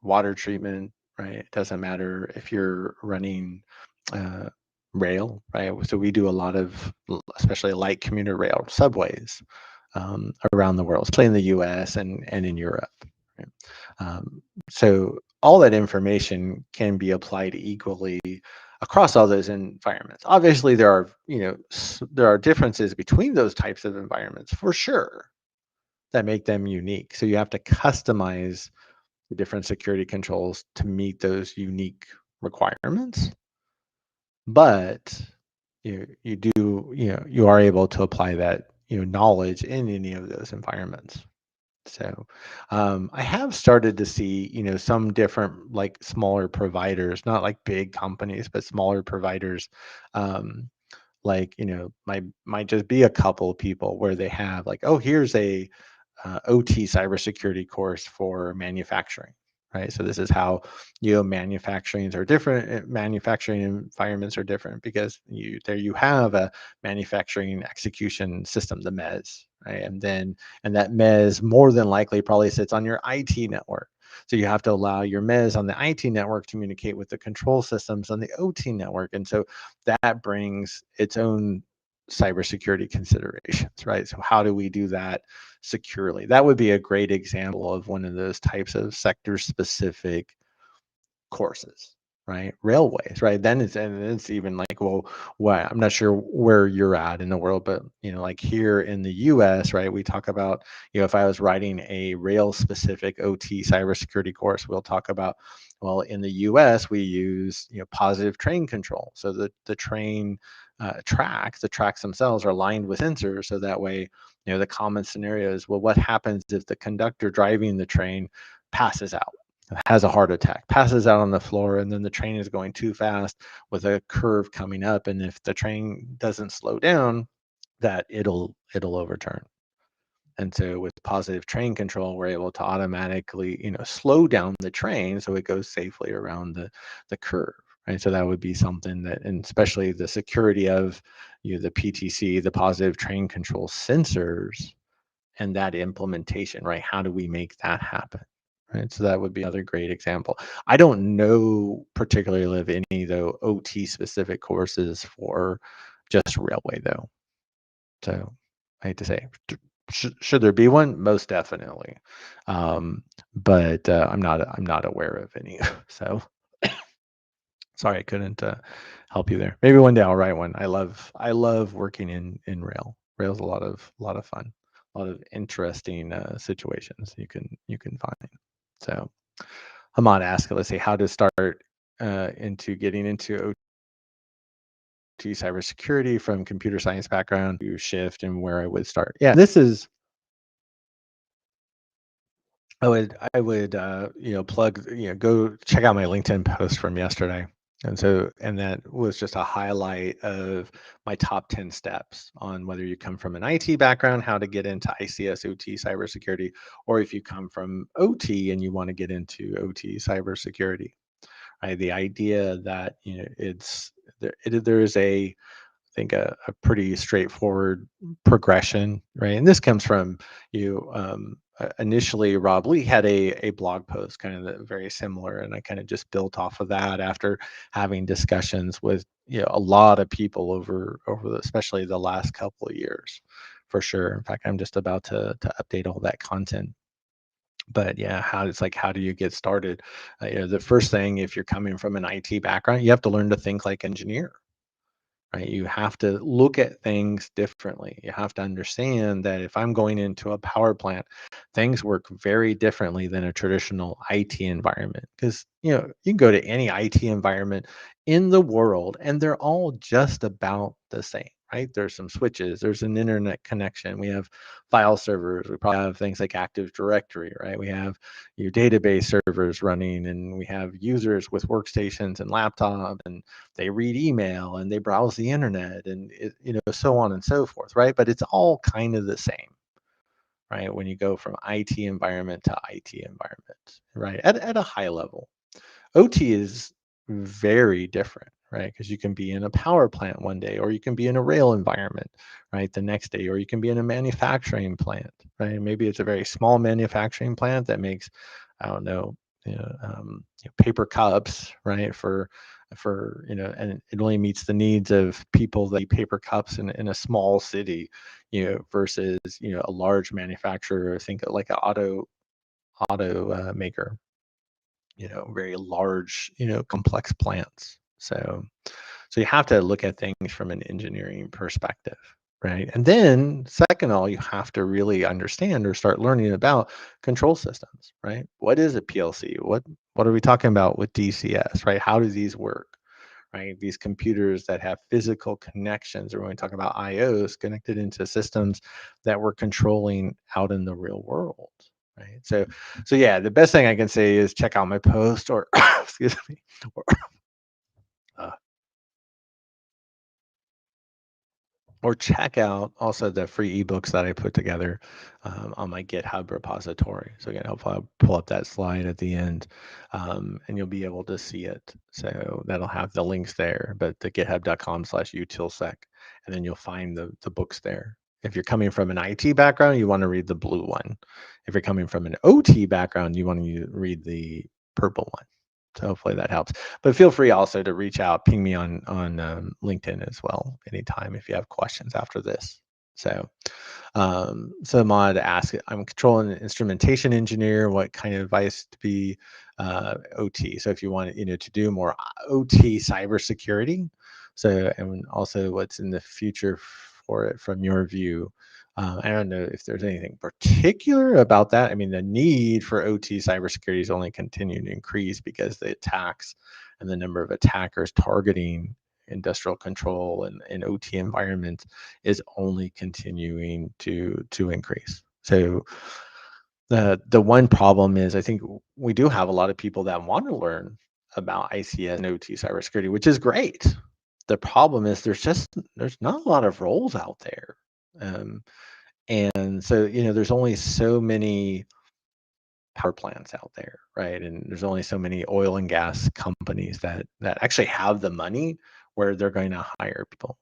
water treatment, right? It doesn't matter if you're running uh, rail, right? So we do a lot of, especially light commuter rail subways around the world, especially in the U.S. and in Europe. Right? So all that information can be applied equally across all those environments. Obviously, there are there are differences between those types of environments for sure that make them unique. So you have to customize the different security controls to meet those unique requirements. But you do you are able to apply that knowledge in any of those environments. So I have started to see some different like smaller providers, not like big companies, but smaller providers. Um, like might just be a couple of people where they have like, oh, here's a OT cybersecurity course for manufacturing, right? So this is how manufacturings are different. Manufacturing environments are different because you have a manufacturing execution system, the MES, right? And that MES more than likely probably sits on your IT network. So you have to allow your MES on the IT network to communicate with the control systems on the OT network, and so that brings its own cybersecurity considerations, right? So how do we do that securely? That would be a great example of one of those types of sector specific courses, right? Railways, right? Then it's even like, well, what I'm not sure where you're at in the world, but like here in the US, right? We talk about, if I was writing a rail specific OT cybersecurity course, we'll talk about, well, in the US, we use, positive train control. So the train the tracks themselves are lined with sensors. So that way, the common scenario is, well, what happens if the conductor driving the train passes out? Has a heart attack, passes out on the floor, and then the train is going too fast with a curve coming up. And if the train doesn't slow down, that it'll overturn. And so with positive train control, we're able to automatically, slow down the train so it goes safely around the curve. Right. So that would be something that, and especially the security of the PTC, the positive train control sensors, and that implementation, right? How do we make that happen? Right. So that would be another great example. I don't know particularly of any though OT specific courses for just railway though. So I hate to say, should there be one? Most definitely. But I'm not aware of any. So sorry I couldn't help you there. Maybe one day I'll write one. I love working in rail. Rail's a lot of fun, a lot of interesting situations you can find. So Hamad asked, let's see, how to start into getting into OT cybersecurity from computer science background to shift and where I would start. Yeah, this is I would plug go check out my LinkedIn post from yesterday. And that was just a highlight of my top 10 steps on whether you come from an IT background, how to get into ICS OT cybersecurity, or if you come from OT and you want to get into OT cybersecurity. Right? The idea that there is I think a pretty straightforward progression, right? And this comes from initially Rob Lee had a blog post kind of very similar, and I kind of just built off of that after having discussions with a lot of people especially the last couple of years, for sure. In fact, I'm just about to update all that content. But yeah, how do you get started? The first thing, if you're coming from an IT background, you have to learn to think like engineer, right? You have to look at things differently. You have to understand that if I'm going into a power plant, things work very differently than a traditional IT environment. Because you can go to any IT environment in the world, and they're all just about the same. Right? There's some switches, there's an internet connection, we have file servers, we probably have things like Active Directory, right? We have your database servers running, and we have users with workstations and laptops, and they read email and they browse the internet, and so on and so forth, right? But it's all kind of the same, right? When you go from IT environment to IT environment, right? At a high level, OT is very different, right? Because you can be in a power plant one day, or you can be in a rail environment, right, the next day, or you can be in a manufacturing plant, right? Maybe it's a very small manufacturing plant that makes, I don't know, paper cups, right? And it only meets the needs of people that need paper cups in a small city, versus a large manufacturer. Think like an auto maker, very large, complex plants. So you have to look at things from an engineering perspective, right? And then, second of all, you have to really understand or start learning about control systems, right? What is a PLC? What are we talking about with DCS, right? How do these work, right? These computers that have physical connections, or when we talk about IOs connected into systems that we're controlling out in the real world, right? So yeah, the best thing I can say is check out my post, or excuse me, or, uh, or check out also the free ebooks that I put together on my GitHub repository. So again, hopefully I'll pull up that slide at the end, and you'll be able to see it. So that'll have the links there, but the github.com/utilsec, and then you'll find the books there. If you're coming from an IT background, you want to read the blue one. If you're coming from an OT background, you want to read the purple one. So hopefully that helps. But feel free also to reach out, ping me on LinkedIn as well anytime if you have questions after this. So Mod asked, I'm control and instrumentation engineer. What kind of advice to be OT? So if you want, to do more OT cybersecurity. So, and also what's in the future for it from your view. I don't know if there's anything particular about that. I mean, the need for OT cybersecurity is only continuing to increase because the attacks and the number of attackers targeting industrial control and OT environments is only continuing to increase. So the one problem is I think we do have a lot of people that want to learn about ICS and OT cybersecurity, which is great. The problem is there's not a lot of roles out there. Um, and so, there's only so many power plants out there, right? And there's only so many oil and gas companies that actually have the money where they're going to hire people.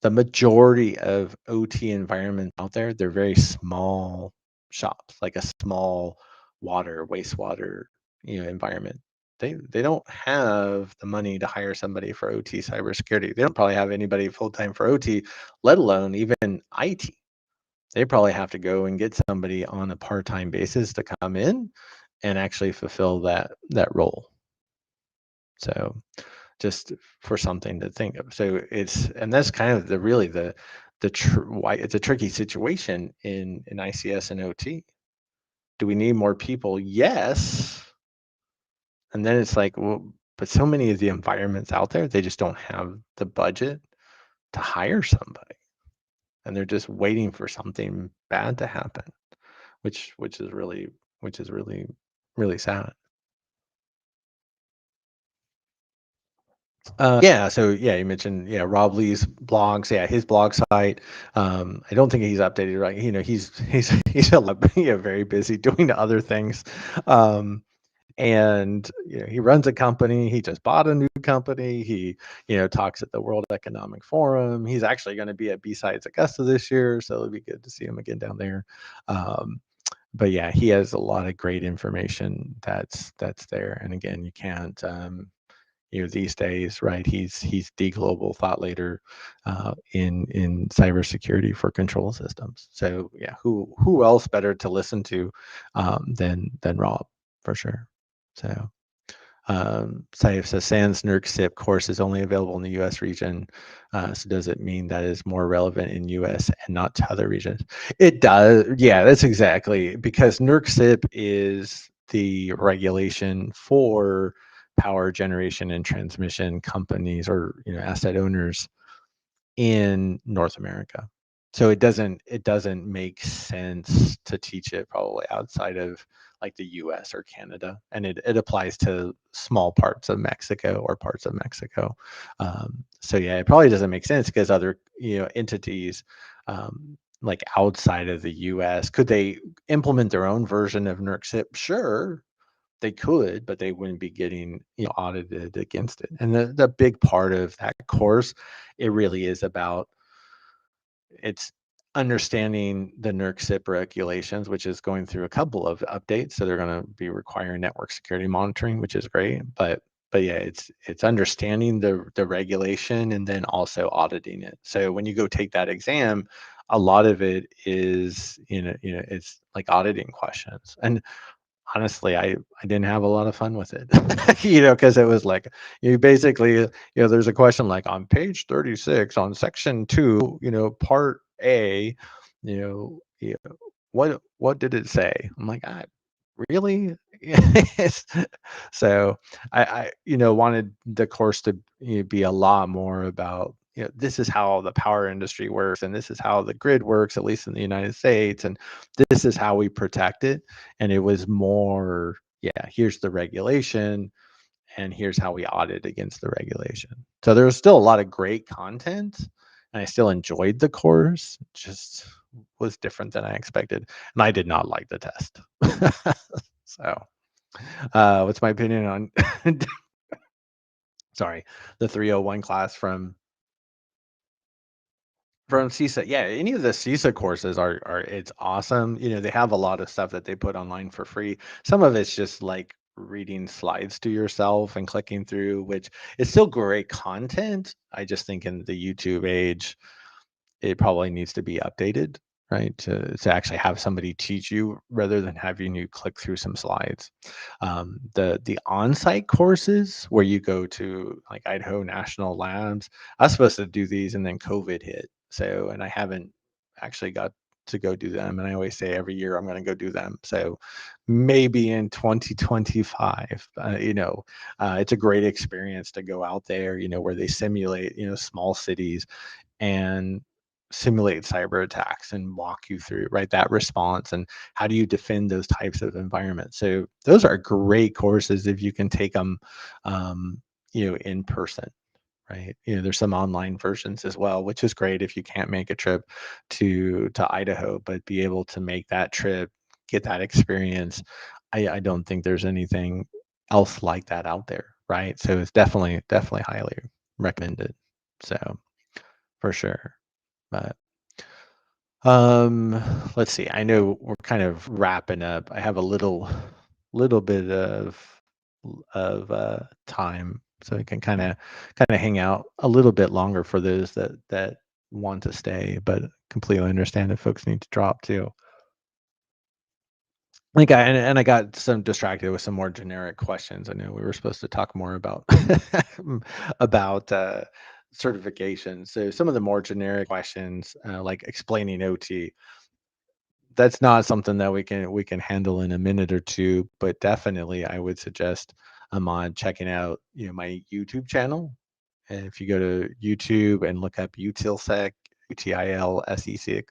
The majority of OT environments out there, they're very small shops, like a small wastewater, environment. They don't have the money to hire somebody for OT cybersecurity. They don't probably have anybody full time for OT, let alone even IT. They probably have to go and get somebody on a part-time basis to come in and actually fulfill that role. So just for something to think of. So and that's kind of why it's a tricky situation in ICS and OT. Do we need more people? Yes. And then it's like, well, but so many of the environments out there, they just don't have the budget to hire somebody. And they're just waiting for something bad to happen, which is really really sad. Yeah, so yeah, you mentioned Rob Lee's blogs. Yeah, his blog site. I don't think he's updated, right. He's a very busy doing other things, and he runs a company. He just bought a new company. He talks at the World Economic Forum. He's actually going to be at B-Sides Augusta this year, so it'll be good to see him again down there. But yeah, he has a lot of great information that's there. And again, you can't. These days, right? He's the global thought leader in cybersecurity for control systems. So yeah, who else better to listen to than Rob, for sure. So so SANS NERC SIP course is only available in the U.S. region. So does it mean that is more relevant in U.S. and not to other regions? It does. Yeah, that's exactly, because NERC SIP is the regulation for power generation and transmission companies, or asset owners in North America. So it doesn't make sense to teach it probably outside of like the US or Canada. And it applies to small parts of Mexico or parts of Mexico. So yeah, it probably doesn't make sense because other entities like outside of the US, could they implement their own version of NERC SIP? Sure, they could, but they wouldn't be getting audited against it. And the big part of that course, it really is about, it's understanding the NERC regulations, which is going through a couple of updates. So they're going to be requiring network security monitoring, which is great. But yeah, it's understanding the regulation and then also auditing it. So when you go take that exam, a lot of it is it's like auditing questions. And honestly, I didn't have a lot of fun with it, because it was like you basically, there's a question like on page 36 on section 2, part A, you know, you know, what did it say? I'm like, really? Yes. So I wanted the course to be a lot more about, this is how the power industry works, and this is how the grid works, at least in the United States, and this is how we protect it. And it was more, yeah, here's the regulation, and here's how we audit against the regulation. So there was still a lot of great content, and I still enjoyed the course, just was different than I expected. And I did not like the test. So, what's my opinion on, sorry, the 301 class from CISA? Yeah, any of the CISA courses are it's awesome. They have a lot of stuff that they put online for free. Some of it's just like reading slides to yourself and clicking through, which is still great content. I just think in the YouTube age, it probably needs to be updated, right? To actually have somebody teach you rather than having you click through some slides. The on-site courses where you go to like Idaho National Labs, I was supposed to do these and then COVID hit. So, and I haven't actually got to go do them. And I always say every year I'm going to go do them. So maybe in 2025, it's a great experience to go out there, where they simulate, small cities and simulate cyber attacks and walk you through, right, that response and how do you defend those types of environments. So those are great courses if you can take them in person, right? There's some online versions as well, which is great if you can't make a trip to Idaho, but be able to make that trip, get that experience. I don't think there's anything else like that out there, right? So it's definitely highly recommended. So for sure. But um, let's see. I know we're kind of wrapping up. I have a little bit of time, so I can kind of hang out a little bit longer for those that want to stay, but completely understand if folks need to drop too. Like I got some distracted with some more generic questions. I know we were supposed to talk more about about certification. So some of the more generic questions, like explaining OT, that's not something that we can handle in a minute or two. But definitely, I would suggest Ahmad checking out my YouTube channel. And if you go to YouTube and look up utilsec, UTILSEC,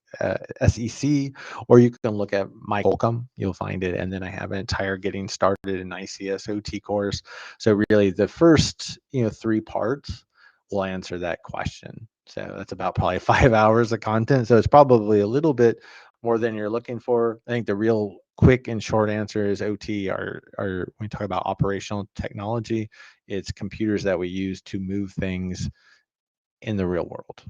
SEC, or you can look at Mike Holcomb, you'll find it. And then I have an entire getting started in ICS OT course. So really the first, 3 parts will answer that question. So that's about probably 5 hours of content. So it's probably a little bit more than you're looking for. I think the real quick and short answer is OT are when we talk about operational technology, it's computers that we use to move things in the real world.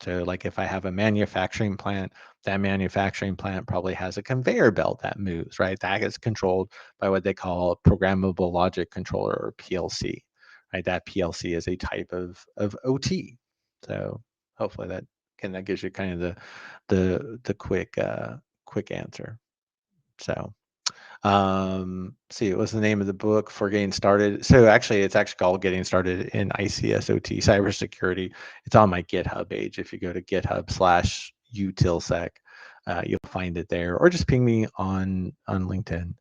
So like if I have a manufacturing plant, that manufacturing plant probably has a conveyor belt that moves, right? That is controlled by what they call a programmable logic controller, or PLC, right? That PLC is a type of OT. So hopefully that gives you kind of the quick answer. So see, what's the name of the book for getting started? So actually, it's actually called Getting Started in ICSOT Cybersecurity. It's on my GitHub page. If you go to GitHub/utilsec, you'll find it there, or just ping me on LinkedIn,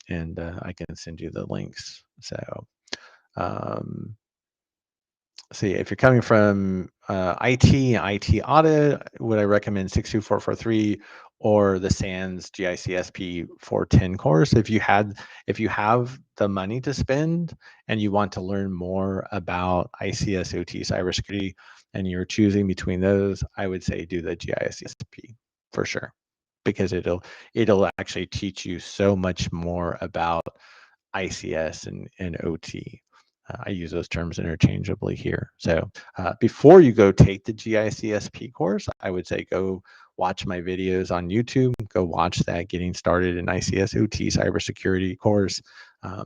and I can send you the links. So um, see, if you're coming from IT audit, would I recommend 62443 or the SANS GICSP 410 course? If you have the money to spend and you want to learn more about ICSOT cybersecurity and you're choosing between those, I would say do the GICSP for sure, because it'll actually teach you so much more about ICS and OT. I use those terms interchangeably here. So before you go take the GICSP course, I would say go watch my videos on YouTube. Go watch that Getting Started in ICS OT Cybersecurity course,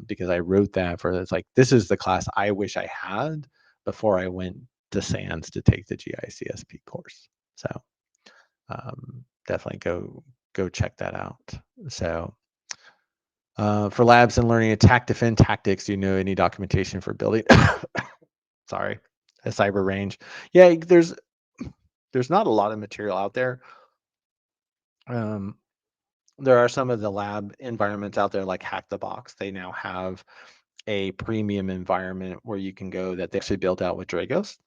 because I wrote that for, it's like, this is the class I wish I had before I went to SANS to take the GICSP course. So definitely go check that out. So for labs and learning attack defend tactics, do you know any documentation for building sorry, a cyber range? Yeah, there's not a lot of material out there. Um, there are some of the lab environments out there like Hack the Box. They now have a premium environment where you can go that they actually built out with Dragos,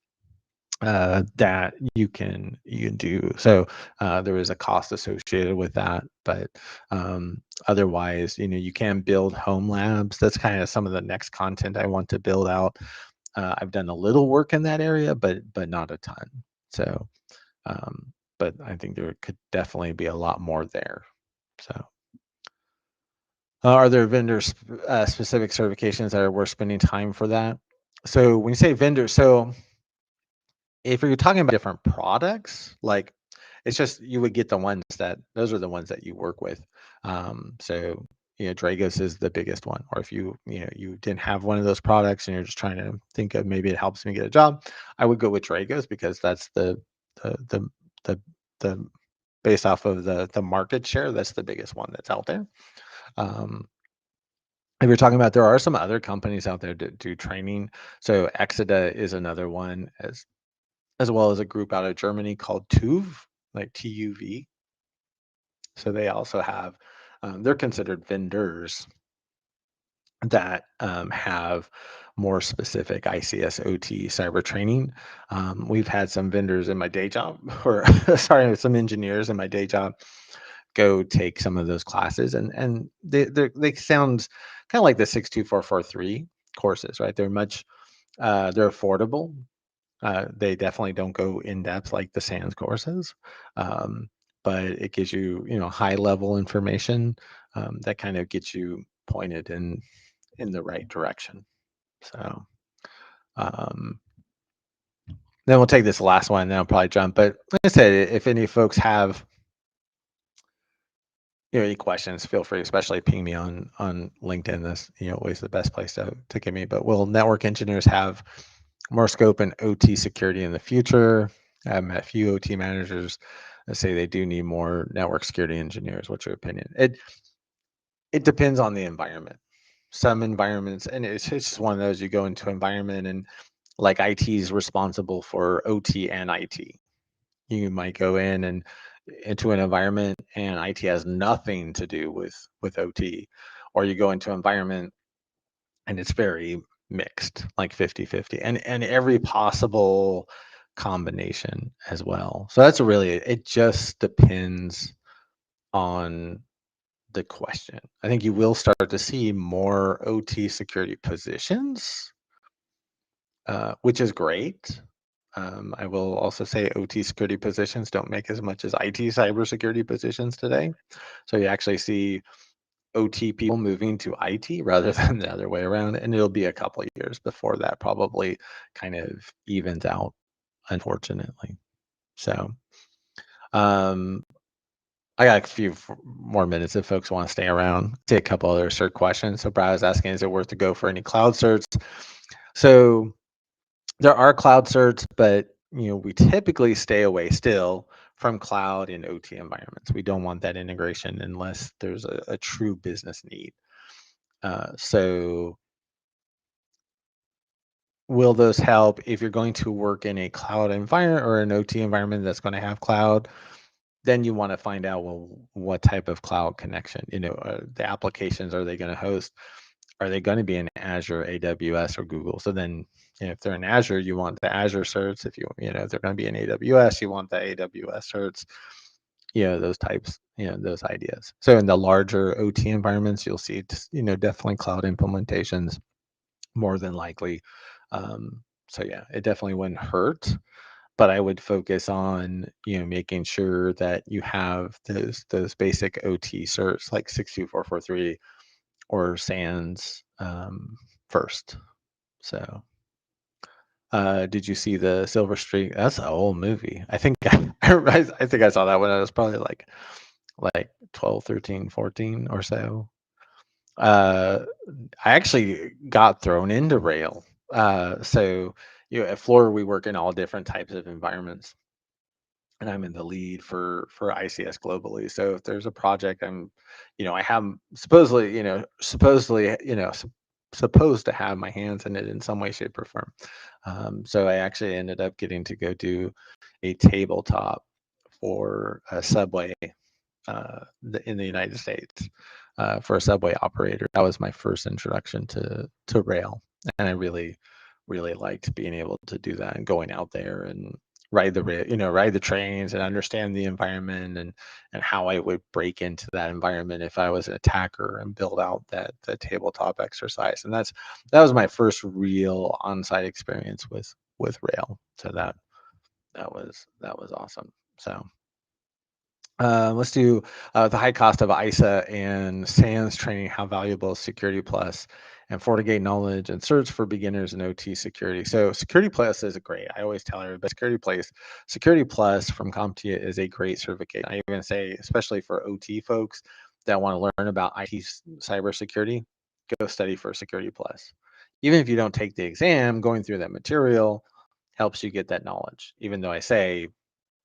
that you can do. So there is a cost associated with that, but otherwise, you can build home labs. That's kind of some of the next content I want to build out. I've done a little work in that area, but not a ton. So, but I think there could definitely be a lot more there. So, are there vendor specific certifications that are worth spending time for that? So when you say vendor, so if you're talking about different products, like, it's just you would get the ones that those are the ones that you work with. So Dragos is the biggest one. Or if you didn't have one of those products and you're just trying to think of maybe it helps me get a job, I would go with Dragos because that's the the the, the based off of the market share, that's the biggest one that's out there. Um, if you're talking about, there are some other companies out there that do training. So Exida is another one, as well as a group out of Germany called TUV, like TUV. So they also have, they're considered vendors that have more specific ICS OT cyber training. We've had some vendors in my day job, or sorry, some engineers in my day job go take some of those classes, and they sound kind of like the 62443 courses, right? They're affordable. They definitely don't go in depth like the SANS courses, um, but it gives you high level information that kind of gets you pointed in the right direction. So um, then we'll take this last one, then I'll probably jump. But like I said, if any folks have any questions, feel free, especially ping me on LinkedIn. That's always the best place to get me. But will network engineers have more scope in OT security in the future? I've met a few OT managers that say they do need more network security engineers. What's your opinion? It depends on the environment. Some environments, and it's just one of those, you go into environment and like IT is responsible for OT and IT. You might go in and into an environment and IT has nothing to do with OT, or you go into an environment and it's very mixed, like 50-50, and every possible combination as well. So that's really it just depends on the question. I think you will start to see more OT security positions, which is great. I will also say OT security positions don't make as much as IT cybersecurity positions today. So you actually see OT people moving to IT rather than the other way around. And it'll be a couple of years before that probably kind of evens out, unfortunately. So um, I got a few more minutes if folks want to stay around. Take a couple other cert questions. So Brad was asking, is it worth to go for any cloud certs? So there are cloud certs, but we typically stay away still from cloud in OT environments. We don't want that integration unless there's a true business need. So will those help if you're going to work in a cloud environment or an OT environment that's going to have cloud? Then you want to find out, well, what type of cloud connection, the applications are they going to host? Are they going to be in Azure, AWS, or Google? So then, if they're in Azure, you want the Azure certs. If they're going to be in AWS, you want the AWS certs. Those types, those ideas. So in the larger OT environments, you'll see, definitely cloud implementations more than likely. So yeah, it definitely wouldn't hurt, but I would focus on making sure that you have those basic OT certs like 62443 or SANS first. So, did you see the Silver Streak? That's an old movie. I think I think I saw that when I was probably like 12, 13, 14 or so. Uh, I actually got thrown into rail. So at Floor, we work in all different types of environments, and I'm in the lead for ICS globally. So if there's a project, I have supposedly, supposed to have my hands in it in some way, shape, or form. So I actually ended up getting to go do a tabletop for a subway in the United States for a subway operator. That was my first introduction to rail, and I really, really liked being able to do that and going out there and ride the trains and understand the environment and how I would break into that environment if I was an attacker and build out that tabletop exercise. And that was my first real on-site experience with rail. So that was awesome. So. Let's do the high cost of ISA and SANS training. How valuable is Security Plus and FortiGate knowledge and certs for beginners in OT security? So Security Plus is a great. I always tell everybody Security Plus from CompTIA is a great certification. I even say, especially for OT folks that want to learn about IT cybersecurity, go study for Security Plus. Even if you don't take the exam, going through that material helps you get that knowledge. Even though I say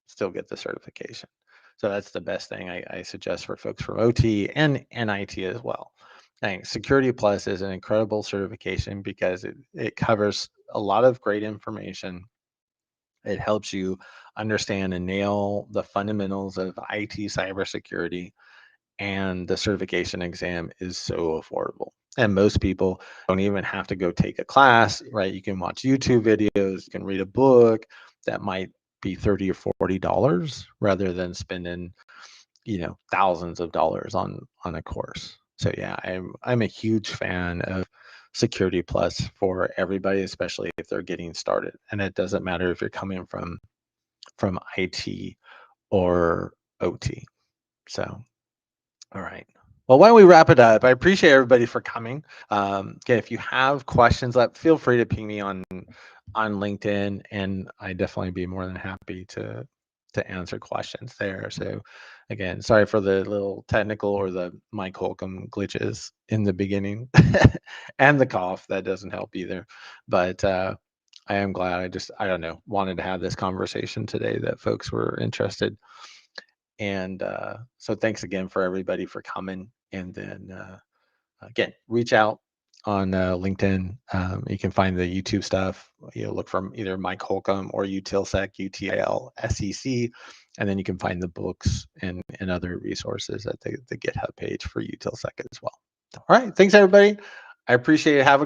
still get the certification. So that's the best thing I suggest for folks from OT and IT as well. I think Security Plus is an incredible certification because it covers a lot of great information. It helps you understand and nail the fundamentals of IT cybersecurity, and the certification exam is so affordable. And most people don't even have to go take a class, right? You can watch YouTube videos, you can read a book that might be $30 or $40 rather than spending, thousands of dollars on a course. So yeah, I'm a huge fan of Security Plus for everybody, especially if they're getting started. And it doesn't matter if you're coming from IT or OT. So all right. Well, why don't we wrap it up? I appreciate everybody for coming. Again, if you have questions, feel free to ping me on LinkedIn, and I'd definitely be more than happy to answer questions there. So, again, sorry for the little technical or the Mike Holcomb glitches in the beginning, and the cough that doesn't help either. But I am glad. I don't know, wanted to have this conversation today that folks were interested. And so thanks again for everybody for coming. And then again, reach out on LinkedIn. You can find the YouTube stuff. Look from either Mike Holcomb or Utilsec, UTILSEC, and then you can find the books and other resources at the GitHub page for Utilsec as well. All right, thanks everybody. I appreciate it. Have a